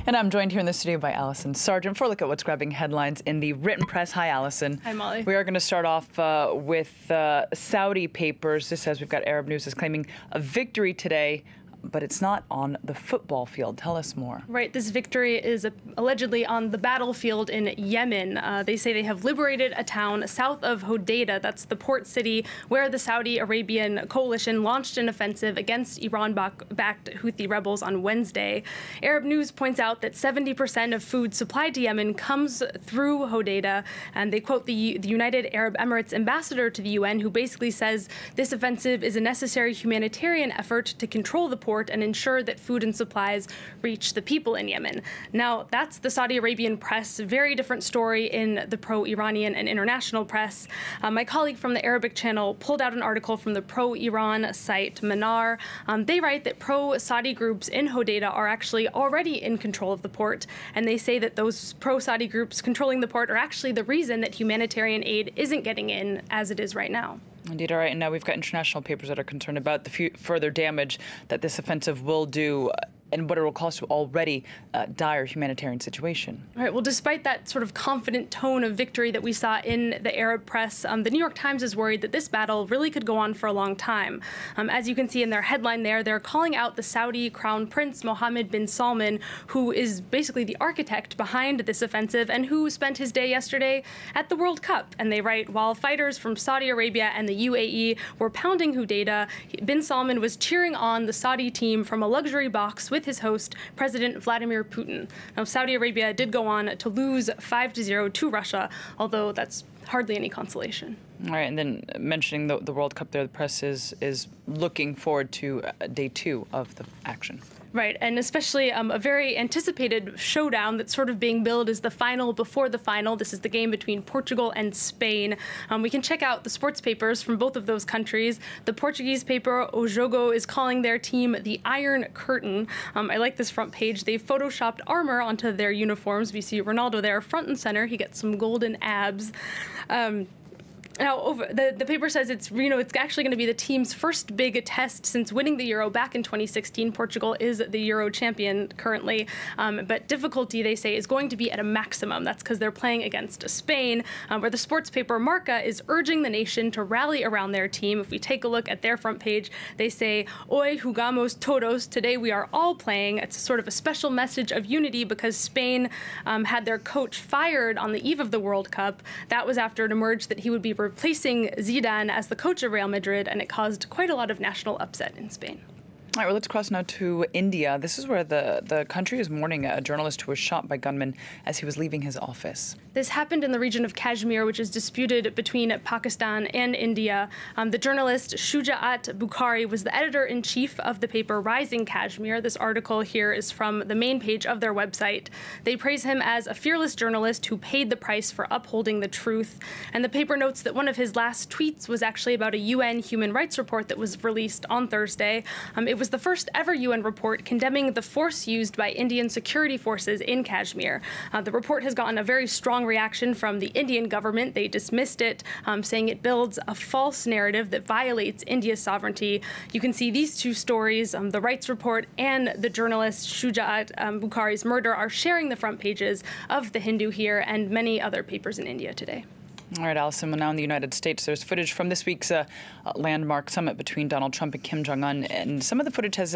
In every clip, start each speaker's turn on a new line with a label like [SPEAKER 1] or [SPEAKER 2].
[SPEAKER 1] And I'm joined here in the studio by Allison Sargent for a look at what's grabbing headlines in the written press. Hi, Allison.
[SPEAKER 2] Hi, Molly.
[SPEAKER 1] We are going to start off with Saudi papers. This says we've got Arab News is claiming a victory today, but it's not on the football field. Tell us more.
[SPEAKER 2] Right. This victory is allegedly on the battlefield in Yemen. They say they have liberated a town south of Hodeidah. That's the port city where the Saudi Arabian coalition launched an offensive against Iran-backed Houthi rebels on Wednesday. Arab News points out that 70% of food supplied to Yemen comes through Hodeidah, and they quote the United Arab Emirates ambassador to the UN, who basically says this offensive is a necessary humanitarian effort to control the port and ensure that food and supplies reach the people in Yemen. Now, that's the Saudi Arabian press. Very different story in the pro-Iranian and international press. My colleague from the Arabic channel pulled out an article from the pro-Iran site Manar. They write that pro-Saudi groups in Hodeidah are actually already in control of the port, and they say that those pro-Saudi groups controlling the port are actually the reason that humanitarian aid isn't getting in as it is right now.
[SPEAKER 1] Indeed. All right. And now we've got international papers that are concerned about the further damage that this offensive will do and what it will cause to already dire humanitarian situation.
[SPEAKER 2] All right. Well, despite that sort of confident tone of victory that we saw in the Arab press, the New York Times is worried that this battle really could go on for a long time. As you can see in their headline there, they're calling out the Saudi Crown Prince Mohammed bin Salman, who is basically the architect behind this offensive and who spent his day yesterday at the World Cup. And they write, while fighters from Saudi Arabia and the UAE were pounding Hodeidah, bin Salman was cheering on the Saudi team from a luxury box with his host, President Vladimir Putin. Now, Saudi Arabia did go on to lose 5-0 to Russia, although that's hardly any consolation.
[SPEAKER 1] All right, and then mentioning the World Cup there, the press is looking forward to day 2 of the action.
[SPEAKER 2] Right, and especially a very anticipated showdown that's sort of being billed as the final before the final. This is the game between Portugal and Spain. We can check out the sports papers from both of those countries. The Portuguese paper, O Jogo, is calling their team the Iron Curtain. I like this front page. They've photoshopped armor onto their uniforms. We see Ronaldo there front and center. He gets some golden abs. Now, the paper says it's actually going to be the team's first big test since winning the Euro back in 2016. Portugal is the Euro champion currently, but difficulty, they say, is going to be at a maximum. That's because they're playing against Spain, where the sports paper Marca is urging the nation to rally around their team. If we take a look at their front page, they say, "Hoy jugamos todos." Today we are all playing. It's sort of a special message of unity because Spain had their coach fired on the eve of the World Cup. That was after it emerged that he would be replacing Zidane as the coach of Real Madrid, and it caused quite a lot of national upset in Spain.
[SPEAKER 1] All right, well, let's cross now to India. This is where the country is mourning a journalist who was shot by gunmen as he was leaving his office.
[SPEAKER 2] This happened in the region of Kashmir, which is disputed between Pakistan and India. The journalist Shujaat Bukhari was the editor-in-chief of the paper Rising Kashmir. This article here is from the main page of their website. They praise him as a fearless journalist who paid the price for upholding the truth. And the paper notes that one of his last tweets was actually about a UN human rights report that was released on Thursday. It was the first ever UN report condemning the force used by Indian security forces in Kashmir. The report has gotten a very strong reaction from the Indian government. They dismissed it, saying it builds a false narrative that violates India's sovereignty. You can see these two stories, the rights report and the journalist Shujaat Bukhari's murder, are sharing the front pages of The Hindu here and many other papers in India today.
[SPEAKER 1] All right, Allison, well, now in the United States, there's footage from this week's landmark summit between Donald Trump and Kim Jong-un, and some of the footage has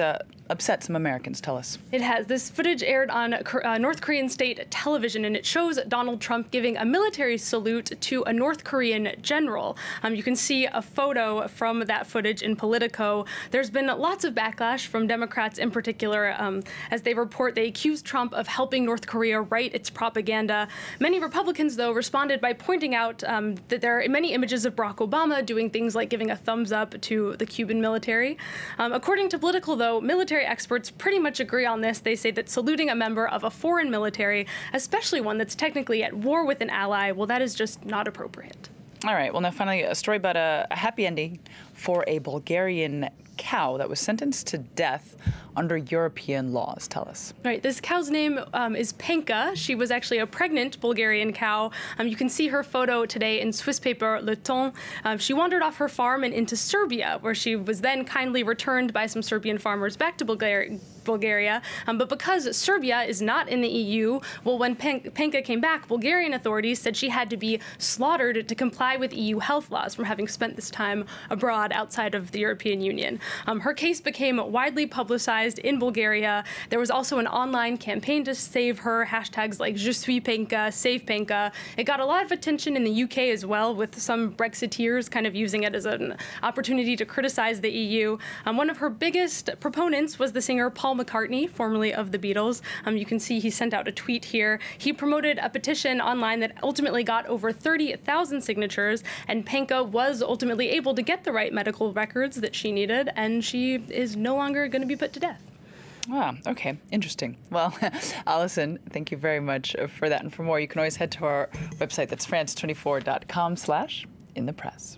[SPEAKER 1] upset some Americans. Tell us.
[SPEAKER 2] It has. This footage aired on North Korean state television, and it shows Donald Trump giving a military salute to a North Korean general. You can see a photo from that footage in Politico. There's been lots of backlash from Democrats in particular, as they accuse Trump of helping North Korea write its propaganda. Many Republicans, though, responded by pointing out that there are many images of Barack Obama doing things like giving a thumbs up to the Cuban military. According to Politico, though, military experts pretty much agree on this. They say that saluting a member of a foreign military, especially one that's technically at war with an ally, well, that is just not appropriate.
[SPEAKER 1] All right. Well, now finally, a story about a happy ending for a Bulgarian cow that was sentenced to death under European laws. Tell us.
[SPEAKER 2] Right. This cow's name is Penka. She was actually a pregnant Bulgarian cow. You can see her photo today in Swiss paper Le Temps. She wandered off her farm and into Serbia, where she was then kindly returned by some Serbian farmers back to Bulgaria. But because Serbia is not in the EU, well, when Penka came back, Bulgarian authorities said she had to be slaughtered to comply with EU health laws from having spent this time abroad outside of the European Union. Her case became widely publicized in Bulgaria. There was also an online campaign to save her, hashtags like Je suis Penka, Save Penka. It got a lot of attention in the UK as well, with some Brexiteers kind of using it as an opportunity to criticize the EU. One of her biggest proponents was the singer Paul McCartney, formerly of the Beatles. You can see he sent out a tweet here. He promoted a petition online that ultimately got over 30,000 signatures, and Penka was ultimately able to get the right medical records that she needed, and she is no longer going to be put to death.
[SPEAKER 1] Ah, okay. Interesting. Well, Allison, thank you very much for that. And for more, you can always head to our website. That's france24.com/inthepress.